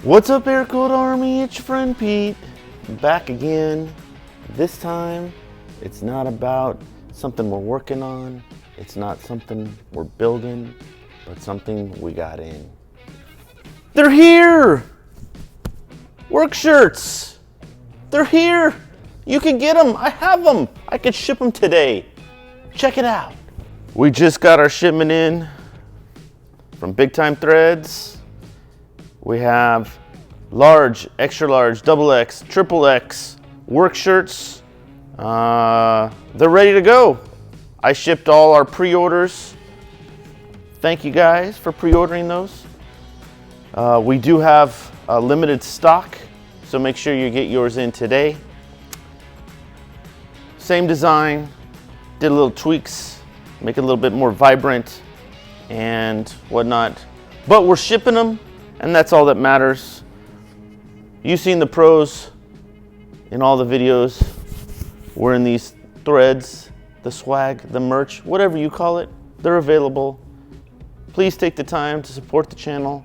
What's up, Airkewld Army? It's your friend Pete. I'm back again. This time, it's not about something we're working on. It's not something we're building, but something we got in. They're here! Work shirts! They're here! You can get them. I have them. I could ship them today. Check it out. We just got our shipment in from Big Time Threads. We have large, extra large, double X, triple X work shirts. They're ready to go. I shipped all our pre-orders. Thank you guys for pre-ordering those. We do have limited stock, so make sure you get yours in today. Same design, did a little tweaks, make it a little bit more vibrant and whatnot. But we're shipping them, and that's all that matters. You've seen the pros in all the videos. We're in these threads, the swag, the merch, whatever you call it, they're available. Please take the time to support the channel.